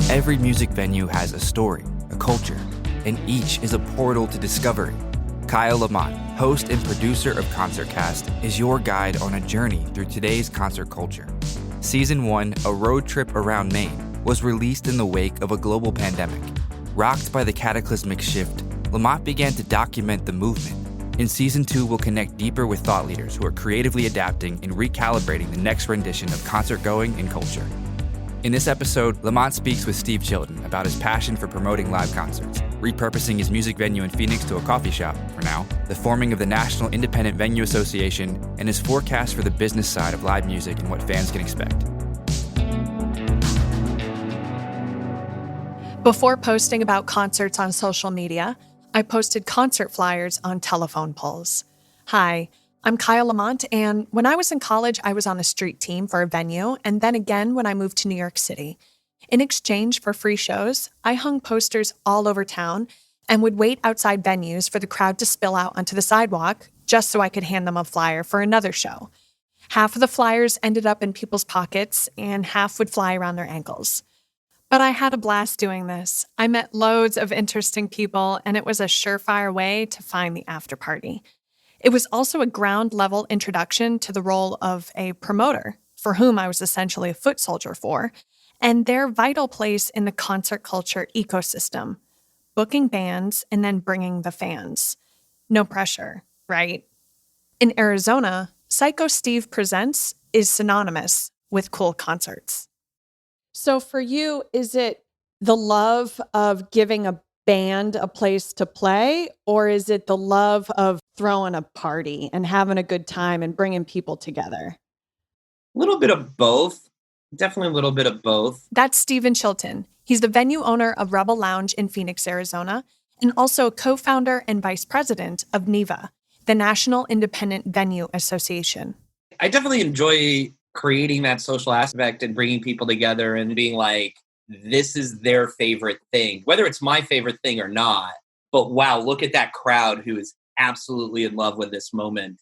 Every music venue has a story, a culture, and each is a portal to discovery. Kyle Lamont, host and producer of ConcertCast, is your guide on a journey through today's concert culture. Season 1, A Road Trip Around Maine, was released in the wake of a global pandemic. Rocked by the cataclysmic shift, Lamont began to document the movement. In Season 2, we'll connect deeper with thought leaders who are creatively adapting and recalibrating the next rendition of concert-going and culture. In this episode, Lamont speaks with Steve Chilton about his passion for promoting live concerts, repurposing his music venue in Phoenix to a coffee shop, for now, the forming of the National Independent Venue Association, and his forecast for the business side of live music and what fans can expect. Before posting about concerts on social media, I posted concert flyers on telephone poles. Hi, I'm Kyle Lamont, and when I was in college, I was on a street team for a venue, and then again when I moved to New York City. In exchange for free shows, I hung posters all over town and would wait outside venues for the crowd to spill out onto the sidewalk just so I could hand them a flyer for another show. Half of the flyers ended up in people's pockets, and half would fly around their ankles. But I had a blast doing this. I met loads of interesting people, and it was a surefire way to find the after party. It was also a ground-level introduction to the role of a promoter, for whom I was essentially a foot soldier for, and their vital place in the concert culture ecosystem, booking bands and then bringing the fans. No pressure, right? In Arizona, Psycho Steve Presents is synonymous with cool concerts. So for you, is it the love of giving a band a place to play, or is it the love of throwing a party and having a good time and bringing people together? A little bit of both. Definitely a little bit of both. That's Steve Chilton. He's the venue owner of Rebel Lounge in Phoenix, Arizona, and also co-founder and vice president of NIVA, the National Independent Venue Association. I definitely enjoy creating that social aspect and bringing people together and being like, this is their favorite thing, whether it's my favorite thing or not. But wow, look at that crowd who is absolutely in love with this moment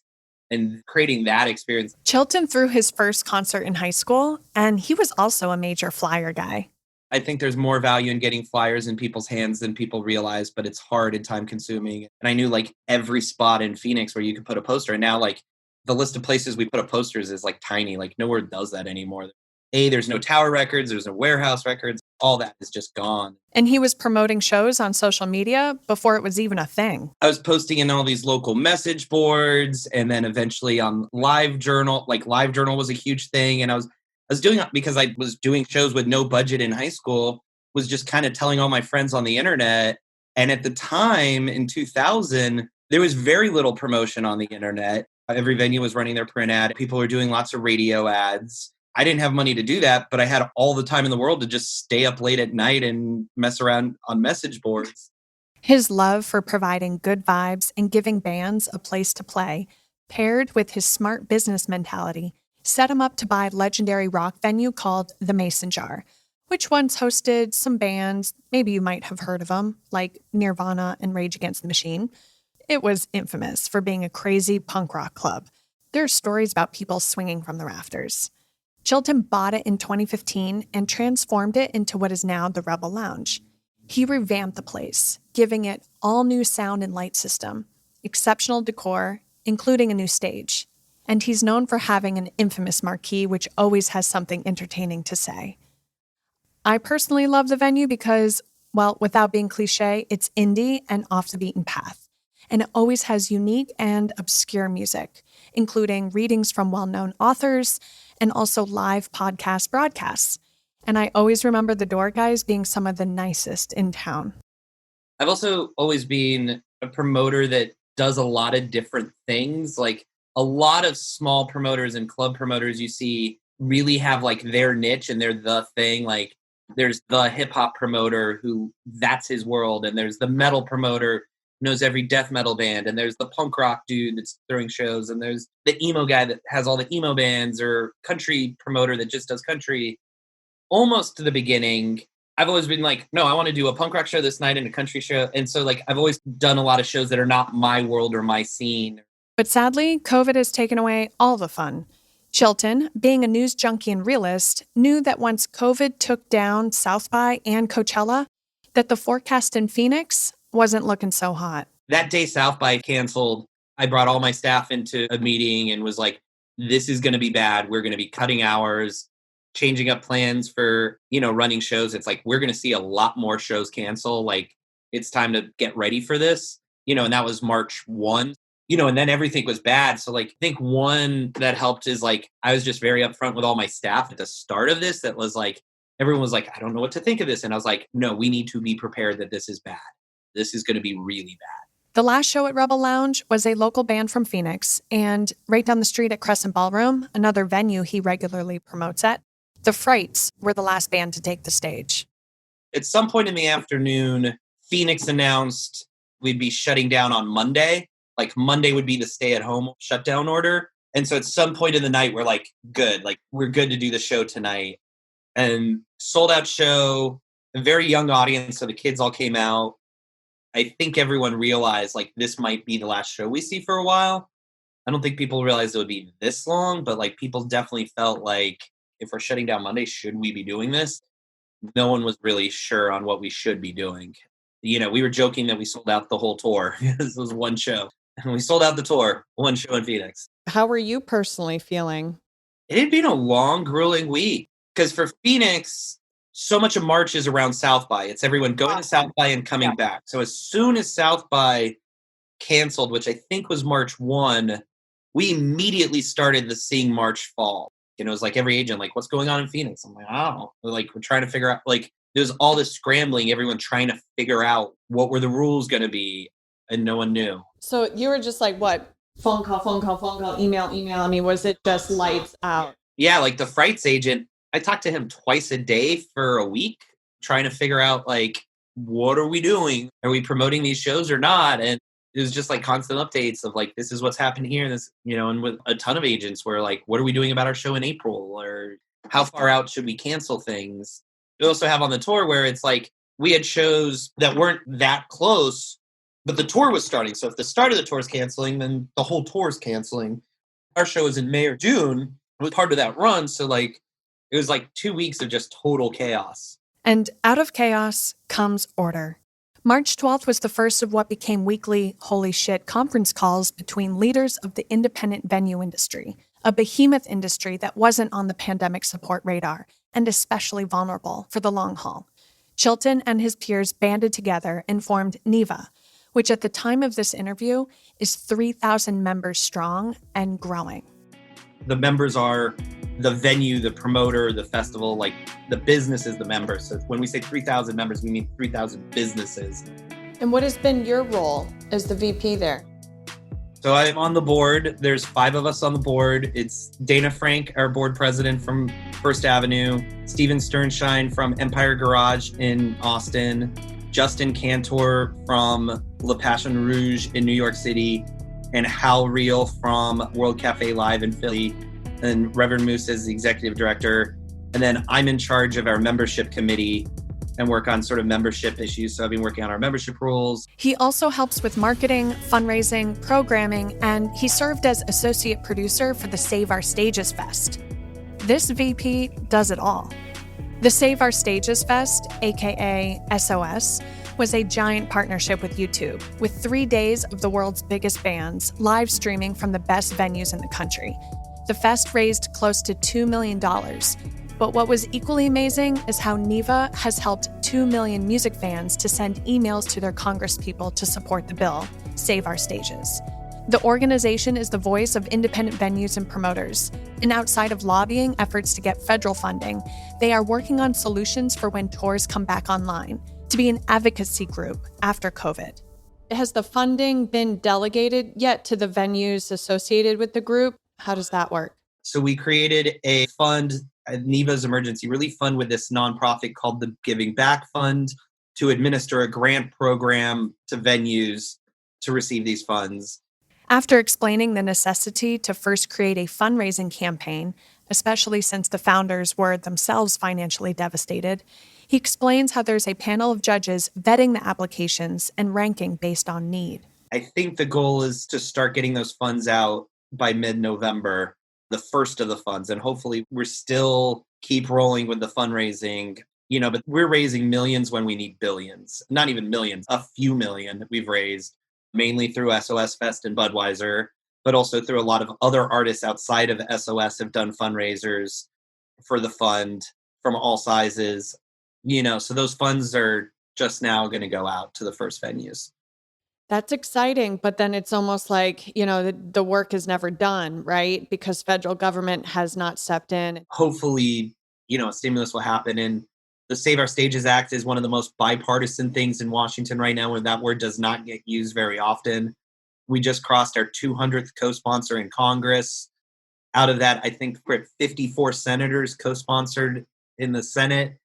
and creating that experience. Chilton threw his first concert in high school, and he was also a major flyer guy. I think there's more value in getting flyers in people's hands than people realize, but it's hard and time consuming. And I knew like every spot in Phoenix where you could put a poster. And now like the list of places we put up posters is like tiny, like nowhere does that anymore. There's no Tower Records, there's no Warehouse Records, all that is just gone. And he was promoting shows on social media before it was even a thing. I was posting in all these local message boards and then eventually on LiveJournal. Like LiveJournal was a huge thing. And I was doing it because I was doing shows with no budget in high school, was just kind of telling all my friends on the internet. And at the time in 2000, there was very little promotion on the internet. Every venue was running their print ad. People were doing lots of radio ads. I didn't have money to do that, but I had all the time in the world to just stay up late at night and mess around on message boards. His love for providing good vibes and giving bands a place to play, paired with his smart business mentality, set him up to buy a legendary rock venue called the Mason Jar, which once hosted some bands, maybe you might have heard of them, like Nirvana and Rage Against the Machine. It was infamous for being a crazy punk rock club. There are stories about people swinging from the rafters. Chilton bought it in 2015 and transformed it into what is now the Rebel Lounge. He revamped the place, giving it all new sound and light system, exceptional decor, including a new stage. And he's known for having an infamous marquee, which always has something entertaining to say. I personally love the venue because, well, without being cliche, it's indie and off the beaten path. And it always has unique and obscure music, including readings from well-known authors and also live podcast broadcasts. And I always remember the door guys being some of the nicest in town. I've also always been a promoter that does a lot of different things. Like a lot of small promoters and club promoters you see really have like their niche and they're the thing. Like there's the hip hop promoter who that's his world. And there's the metal promoter knows every death metal band, and there's the punk rock dude that's throwing shows, and there's the emo guy that has all the emo bands, or country promoter that just does country. Almost to the beginning, I've always been like, no, I want to do a punk rock show this night and a country show. And so like I've always done a lot of shows that are not my world or my scene. But sadly, COVID has taken away all the fun. Chilton, being a news junkie and realist, knew that once COVID took down South by and Coachella, that the forecast in Phoenix wasn't looking so hot. That day South by canceled, I brought all my staff into a meeting and was like, this is going to be bad. We're going to be cutting hours, changing up plans for, running shows. It's like, we're going to see a lot more shows cancel. Like, it's time to get ready for this, and that was March 1, and then everything was bad. So like, I think one that helped is like, I was just very upfront with all my staff at the start of this. That was like, everyone was like, I don't know what to think of this. And I was like, no, we need to be prepared that this is bad. This is going to be really bad. The last show at Rebel Lounge was a local band from Phoenix, and right down the street at Crescent Ballroom, another venue he regularly promotes at, the Frights were the last band to take the stage. At some point in the afternoon, Phoenix announced we'd be shutting down on Monday. Like Monday would be the stay-at-home shutdown order. And so at some point in the night, we're like, good. Like, we're good to do the show tonight. And sold out show, a very young audience, so the kids all came out. I think everyone realized, like, this might be the last show we see for a while. I don't think people realized it would be this long, but, like, people definitely felt like, if we're shutting down Monday, should we be doing this? No one was really sure on what we should be doing. We were joking that we sold out the whole tour. This was one show. And we sold out the tour, one show in Phoenix. How were you personally feeling? It had been a long, grueling week. Because for Phoenix, so much of March is around South by. It's everyone going to South by and coming back. So as soon as South by canceled, which I think was March 1, we immediately started the Seeing March fall. It was like every agent, like, what's going on in Phoenix? I'm like, I don't know. Like, we're trying to figure out, like, there's all this scrambling, everyone trying to figure out what were the rules going to be, and no one knew. So you were just like, what? Phone call, email. I mean, was it just lights out? Yeah, like the Frights agent, I talked to him twice a day for a week, trying to figure out, like, what are we doing? Are we promoting these shows or not? And it was just like constant updates of like, this is what's happened here. This, and with a ton of agents were like, what are we doing about our show in April? Or how far out should we cancel things? We also have on the tour where it's like, we had shows that weren't that close, but the tour was starting. So if the start of the tour is canceling, then the whole tour is canceling. Our show was in May or June. It was part of that run. So like, it was like 2 weeks of just total chaos. And out of chaos comes order. March 12th was the first of what became weekly holy shit conference calls between leaders of the independent venue industry, a behemoth industry that wasn't on the pandemic support radar and especially vulnerable for the long haul. Chilton and his peers banded together and formed NIVA, which at the time of this interview is 3,000 members strong and growing. The members are the venue, the promoter, the festival, like the business is the members. So when we say 3,000 members, we mean 3,000 businesses. And what has been your role as the VP there? So I'm on the board. There's 5 of us on the board. It's Dana Frank, our board president from First Avenue, Steven Sternshine from Empire Garage in Austin, Justin Cantor from La Passion Rouge in New York City, and Hal Reel from World Cafe Live in Philly, and Reverend Moose is the executive director. And then I'm in charge of our membership committee and work on sort of membership issues. So I've been working on our membership rules. He also helps with marketing, fundraising, programming, and he served as associate producer for the Save Our Stages Fest. This VP does it all. The Save Our Stages Fest, aka SOS, was a giant partnership with YouTube, with 3 days of the world's biggest bands live streaming from the best venues in the country. The fest raised close to $2 million. But what was equally amazing is how NIVA has helped 2 million music fans to send emails to their congresspeople to support the bill, Save Our Stages. The organization is the voice of independent venues and promoters, and outside of lobbying efforts to get federal funding, they are working on solutions for when tours come back online, to be an advocacy group after COVID. Has the funding been delegated yet to the venues associated with the group? How does that work? So we created a fund, NIVA's Emergency Relief Fund, with this nonprofit called the Giving Back Fund, to administer a grant program to venues to receive these funds. After explaining the necessity to first create a fundraising campaign, especially since the founders were themselves financially devastated, he explains how there's a panel of judges vetting the applications and ranking based on need. I think the goal is to start getting those funds out by mid-November. the first of the funds. And hopefully we're still keep rolling with the fundraising, but we're raising millions when we need billions. Not even millions, a few million we've raised, mainly through SOS Fest and Budweiser, but also through a lot of other artists outside of SOS have done fundraisers for the fund from all sizes, so those funds are just now going to go out to the first venues. That's exciting, but then it's almost like, the work is never done, right? Because federal government has not stepped in. Hopefully, a stimulus will happen. And the Save Our Stages Act is one of the most bipartisan things in Washington right now, where that word does not get used very often. We just crossed our 200th co-sponsor in Congress. Out of that, I think we're at 54 senators co-sponsored in the Senate.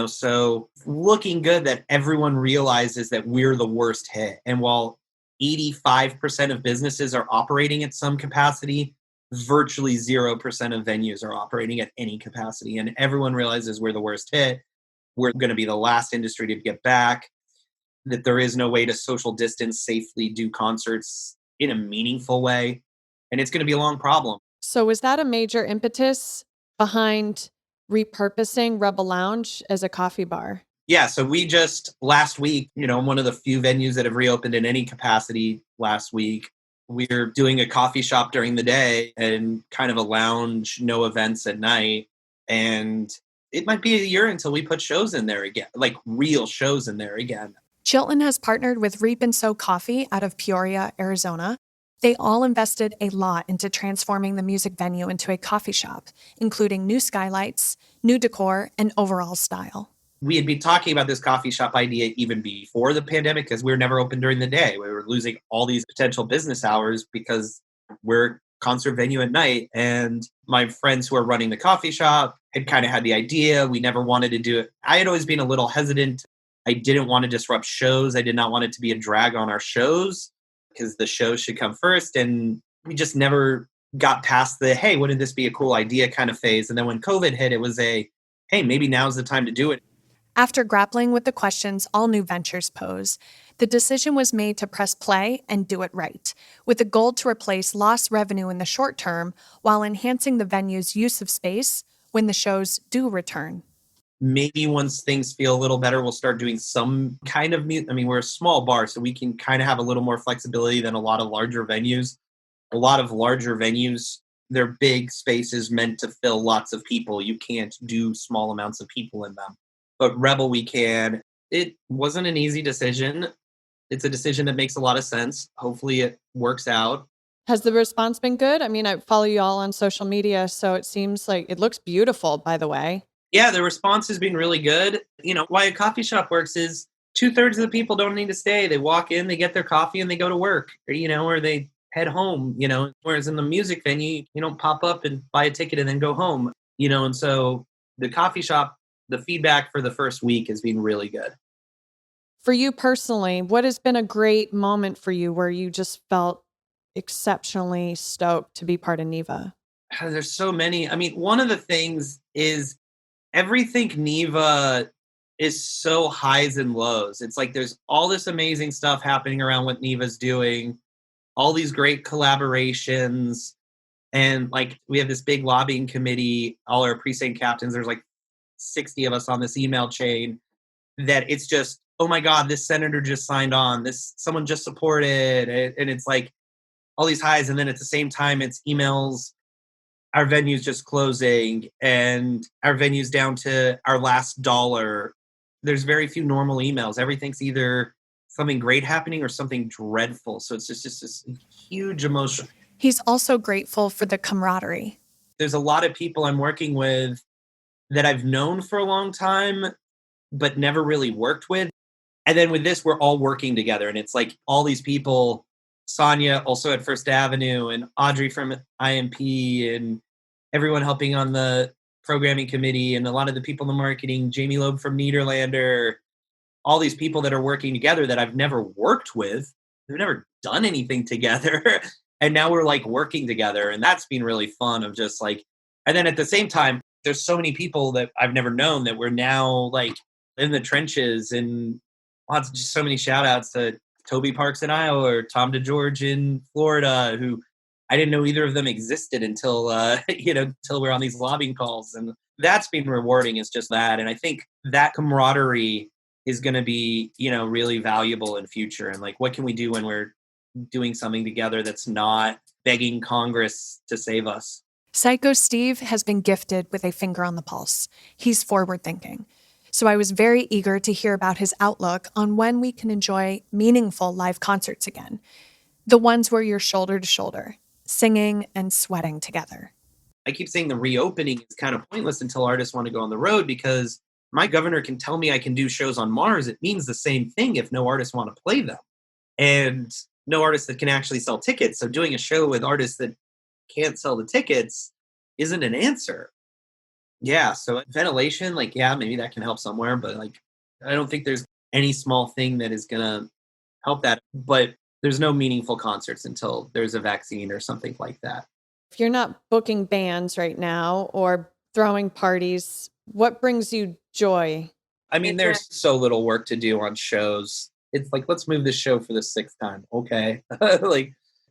So looking good that everyone realizes that we're the worst hit. And while 85% of businesses are operating at some capacity, virtually 0% of venues are operating at any capacity. And everyone realizes we're the worst hit. We're going to be the last industry to get back, that there is no way to social distance safely do concerts in a meaningful way. And it's going to be a long problem. So is that a major impetus behind repurposing Rebel Lounge as a coffee bar? Yeah, so we just last week, one of the few venues that have reopened in any capacity last week, we're doing a coffee shop during the day and kind of a lounge, no events at night. And it might be a year until we put shows in there again, like real shows in there again. Chilton has partnered with Reap and Sow Coffee out of Peoria, Arizona. They all invested a lot into transforming the music venue into a coffee shop, including new skylights, new decor, and overall style. We had been talking about this coffee shop idea even before the pandemic because we were never open during the day. We were losing all these potential business hours because we're a concert venue at night. And my friends who are running the coffee shop had kind of had the idea. We never wanted to do it. I had always been a little hesitant. I didn't want to disrupt shows. I did not want it to be a drag on our shows, because the show should come first. And we just never got past the, hey, wouldn't this be a cool idea kind of phase. And then when COVID hit, it was hey, maybe now's the time to do it. After grappling with the questions all new ventures pose, the decision was made to press play and do it right, with the goal to replace lost revenue in the short term while enhancing the venue's use of space when the shows do return. Maybe once things feel a little better, we'll start doing some kind of music. I mean, we're a small bar, so we can kind of have a little more flexibility than a lot of larger venues. A lot of larger venues, they're big spaces meant to fill lots of people. You can't do small amounts of people in them. But Rebel, we can. It wasn't an easy decision. It's a decision that makes a lot of sense. Hopefully it works out. Has the response been good? I mean, I follow you all on social media, so it seems like it looks beautiful, by the way. Yeah, the response has been really good. Why a coffee shop works is 2/3 of the people don't need to stay. They walk in, they get their coffee, and they go to work, or they head home, Whereas in the music venue, you don't pop up and buy a ticket and then go home, And so the coffee shop, the feedback for the first week has been really good. For you personally, what has been a great moment for you where you just felt exceptionally stoked to be part of NIVA? There's so many. I mean, one of the things is everything NIVA is so highs and lows. It's like there's all this amazing stuff happening around what NIVA's doing, all these great collaborations. And like we have this big lobbying committee, all our precinct captains, there's like 60 of us on this email chain, that it's just, oh my God, this senator just signed on, someone just supported it. And it's like all these highs. And then at the same time, it's emails, our venue's just closing and our venue's down to our last dollar. There's very few normal emails. Everything's either something great happening or something dreadful. So it's just this huge emotion. He's also grateful for the camaraderie. There's a lot of people I'm working with that I've known for a long time, but never really worked with. And then with this, we're all working together. And it's like all these people, Sonia also at First Avenue, and Audrey from IMP, and everyone helping on the programming committee, and a lot of the people in the marketing, Jamie Loeb from Niederlander, all these people that are working together that I've never worked with. We've never done anything together. And now we're like working together. And that's been really fun of just like, and then at the same time, there's so many people that I've never known that we're now like in the trenches, and just so many shout outs to Toby Parks in Iowa or Tom DeGeorge in Florida, who I didn't know either of them existed until, until we're on these lobbying calls. And that's been rewarding, is just that. And I think that camaraderie is going to be, really valuable in future. And like, what can we do when we're doing something together that's not begging Congress to save us? Psycho Steve has been gifted with a finger on the pulse. He's forward thinking. So I was very eager to hear about his outlook on when we can enjoy meaningful live concerts again. The ones where you're shoulder to shoulder, singing and sweating together. I keep saying the reopening is kind of pointless until artists want to go on the road, because my governor can tell me I can do shows on Mars. It means the same thing if no artists want to play them. And no artists that can actually sell tickets. So doing a show with artists that can't sell the tickets isn't an answer. Yeah, so ventilation, maybe that can help somewhere, but I don't think there's any small thing that is going to help that. But there's no meaningful concerts until there's a vaccine or something like that. If you're not booking bands right now or throwing parties, what brings you joy? I mean, there's so little work to do on shows. It's like, let's move this show for the 6th time. Okay.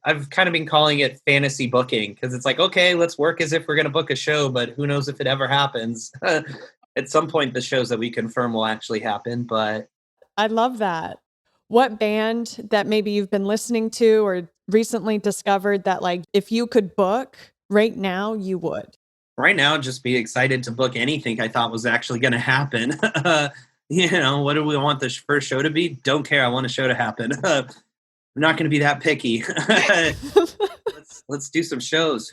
I've kind of been calling it fantasy booking, because it's like, okay, let's work as if we're going to book a show, but who knows if it ever happens. At some point, the shows that we confirm will actually happen, but... I love that. What band that maybe you've been listening to or recently discovered that if you could book right now, you would? Right now, just be excited to book anything I thought was actually going to happen. What do we want the first show to be? Don't care. I want a show to happen. I'm not going to be that picky. Let's do some shows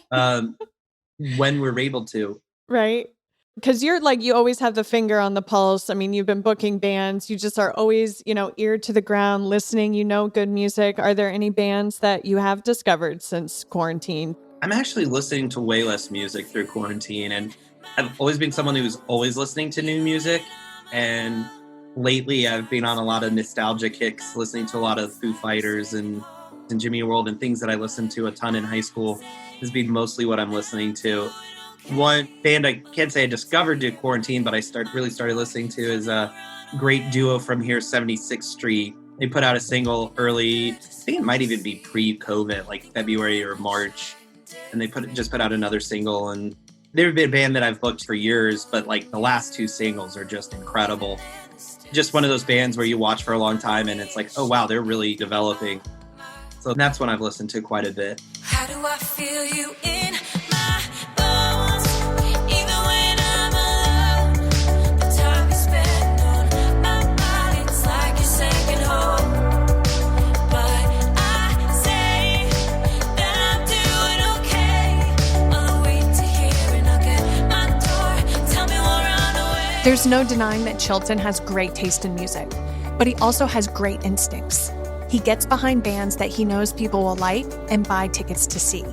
when we're able to. Right. Because you're you always have the finger on the pulse. I mean, you've been booking bands. You just are always, ear to the ground, listening, good music. Are there any bands that you have discovered since quarantine? I'm actually listening to way less music through quarantine. And I've always been someone who's always listening to new music. And lately I've been on a lot of nostalgia kicks, listening to a lot of Foo Fighters and Jimmy World, and things that I listened to a ton in high school has been mostly what I'm listening to. One band I can't say I discovered due to quarantine, but I really started listening to is a great duo from here, 76th Street. They put out a single early, I think it might even be pre-COVID, February or March. And they just put out another single. And they've been a band that I've booked for years, but the last 2 singles are just incredible. Just one of those bands where you watch for a long time and it's oh wow, they're really developing. So that's one I've listened to quite a bit. How do I feel you in my bones? Even when I'm alone, the time you spend on my body, it's like your second home. But I say that I'm doing okay. All the way to here and knock at my door. Tell me we'll run away. There's no denying that Chilton has great taste in music, but he also has great instincts. He gets behind bands that he knows people will like and buy tickets to see,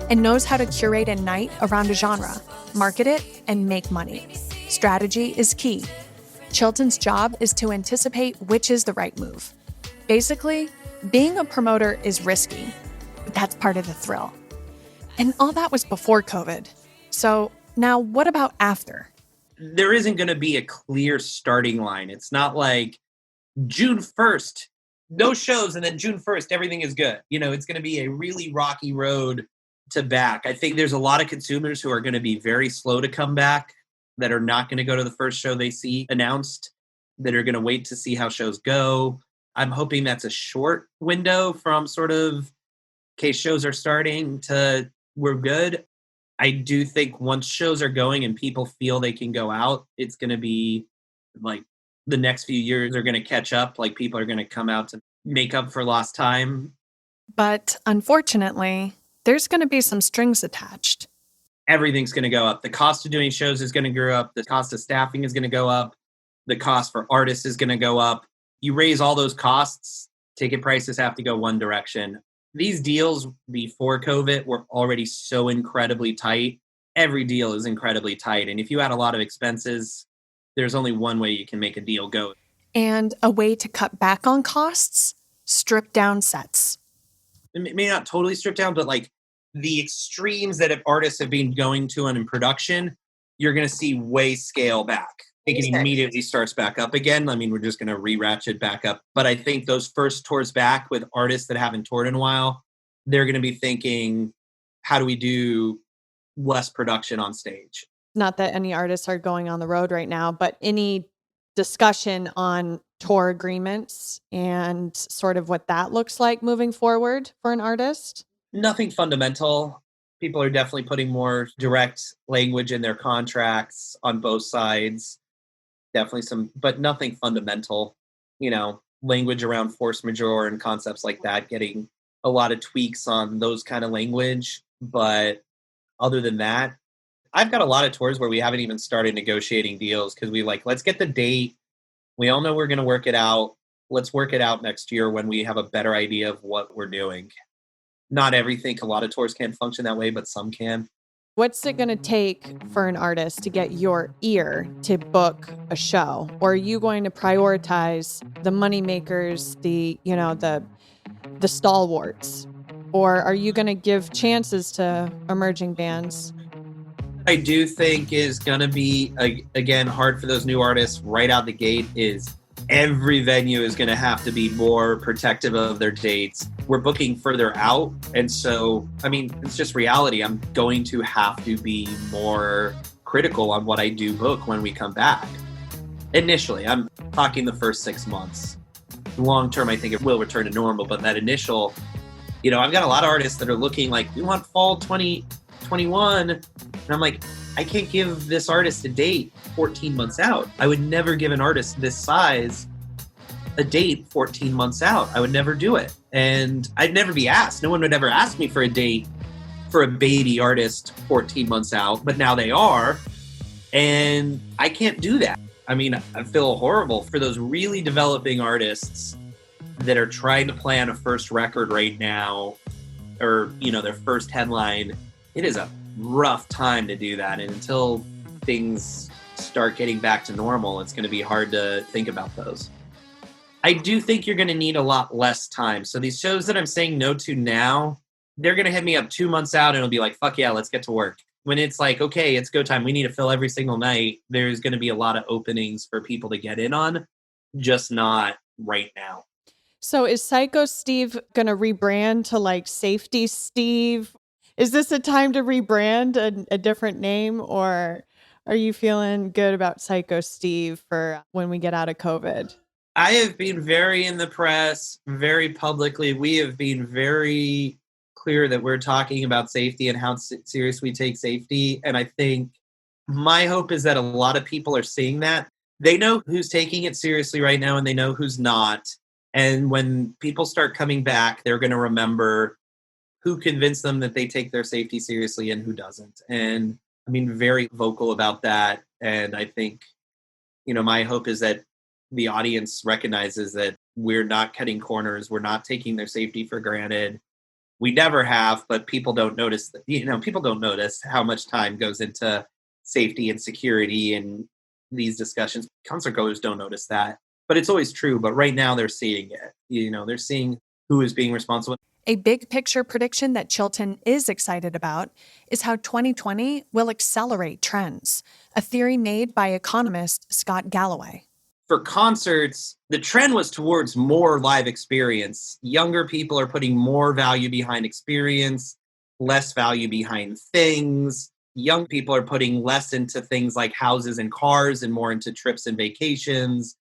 and knows how to curate a night around a genre, market it, and make money. Strategy is key. Chilton's job is to anticipate which is the right move. Basically, being a promoter is risky, but that's part of the thrill. And all that was before COVID. So now what about after? There isn't going to be a clear starting line. It's not like June 1st, no shows, and then June 1st, everything is good. It's going to be a really rocky road to back. I think there's a lot of consumers who are going to be very slow to come back, that are not going to go to the first show they see announced, that are going to wait to see how shows go. I'm hoping that's a short window from sort of, okay, shows are starting to, we're good. I do think once shows are going and people feel they can go out, it's going to be the next few years are going to catch up. People are going to come out to make up for lost time. But unfortunately, there's going to be some strings attached. Everything's going to go up. The cost of doing shows is going to go up. The cost of staffing is going to go up. The cost for artists is going to go up. You raise all those costs, ticket prices have to go one direction. These deals before COVID were already so incredibly tight. Every deal is incredibly tight. And if you add a lot of expenses, there's only one way you can make a deal go. And a way to cut back on costs? Strip down sets. It may not totally strip down, but the extremes that artists have been going to in production, you're going to see way scale back. I think it immediately starts back up again. I mean, we're just going to re-ratchet back up. But I think those first tours back with artists that haven't toured in a while, they're going to be thinking, how do we do less production on stage? Not that any artists are going on the road right now, but any discussion on tour agreements and sort of what that looks like moving forward for an artist? Nothing fundamental. People are definitely putting more direct language in their contracts on both sides. Definitely some, but nothing fundamental. Language around force majeure and concepts like that, getting a lot of tweaks on those kind of language. But other than that, I've got a lot of tours where we haven't even started negotiating deals because let's get the date. We all know we're going to work it out. Let's work it out next year when we have a better idea of what we're doing. Not everything, a lot of tours can't function that way, but some can. What's it going to take for an artist to get your ear to book a show? Or are you going to prioritize the moneymakers, the stalwarts? Or are you going to give chances to emerging bands? I do think is going to be, again, hard for those new artists right out the gate is every venue is going to have to be more protective of their dates. We're booking further out. And so, it's just reality. I'm going to have to be more critical on what I do book when we come back. Initially, I'm talking the first 6 months. Long term, I think it will return to normal. But that initial, I've got a lot of artists that are looking like, we want fall 2021. And I'm like, I can't give this artist a date 14 months out. I would never give an artist this size a date 14 months out. I would never do it. And I'd never be asked. No one would ever ask me for a date for a baby artist 14 months out, but now they are. And I can't do that. I feel horrible for those really developing artists that are trying to plan a first record right now or, their first headline. It is a rough time to do that. And until things start getting back to normal, it's going to be hard to think about those. I do think you're going to need a lot less time. So these shows that I'm saying no to now, they're going to hit me up 2 months out and it'll be like, fuck yeah, let's get to work. When it's like, okay, it's go time. We need to fill every single night. There's going to be a lot of openings for people to get in on, just not right now. So is Psycho Steve going to rebrand to Safety Steve? Is this a time to rebrand a different name, or are you feeling good about Psycho Steve for when we get out of COVID? I have been very in the press, very publicly. We have been very clear that we're talking about safety and how serious we take safety. And I think my hope is that a lot of people are seeing that. They know who's taking it seriously right now and they know who's not. And when people start coming back, they're going to remember who convinced them that they take their safety seriously and who doesn't. And very vocal about that. And I think, my hope is that the audience recognizes that we're not cutting corners. We're not taking their safety for granted. We never have, but people don't notice that, people don't notice how much time goes into safety and security and these discussions. Concert goers don't notice that, but it's always true. But right now they're seeing it, they're seeing who is being responsible. A big picture prediction that Chilton is excited about is how 2020 will accelerate trends, a theory made by economist Scott Galloway. For concerts, the trend was towards more live experience. Younger people are putting more value behind experience, less value behind things. Young people are putting less into things like houses and cars and more into trips and vacations.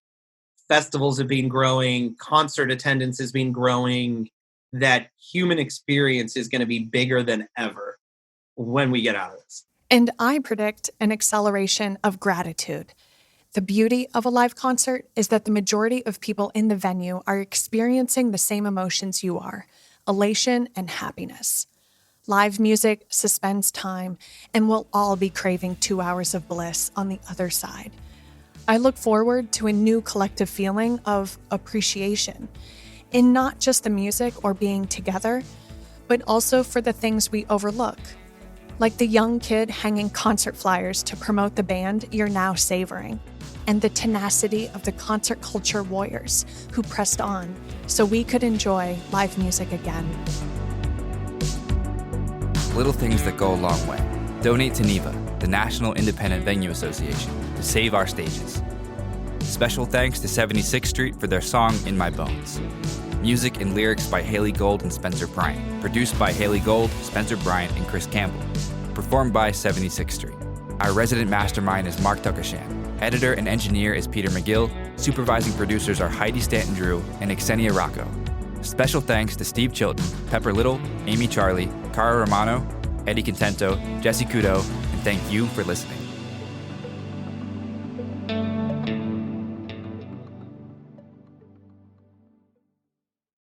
Festivals have been growing. Concert attendance has been growing. That human experience is going to be bigger than ever when we get out of this. And I predict an acceleration of gratitude. The beauty of a live concert is that the majority of people in the venue are experiencing the same emotions you are, elation and happiness. Live music suspends time, and we'll all be craving 2 hours of bliss on the other side. I look forward to a new collective feeling of appreciation in not just the music or being together, but also for the things we overlook, like the young kid hanging concert flyers to promote the band you're now savoring, and the tenacity of the concert culture warriors who pressed on so we could enjoy live music again. Little things that go a long way. Donate to NIVA, the National Independent Venue Association, to save our stages. Special thanks to 76th Street for their song In My Bones. Music and lyrics by Haley Gold and Spencer Bryant. Produced by Haley Gold, Spencer Bryant, and Chris Campbell. Performed by 76th Street. Our resident mastermind is Mark Tuckashan. Editor and engineer is Peter McGill. Supervising producers are Heidi Stanton-Drew and Xenia Rocco. Special thanks to Steve Chilton, Pepper Little, Amy Charlie, Cara Romano, Eddie Contento, Jesse Kudo, and thank you for listening.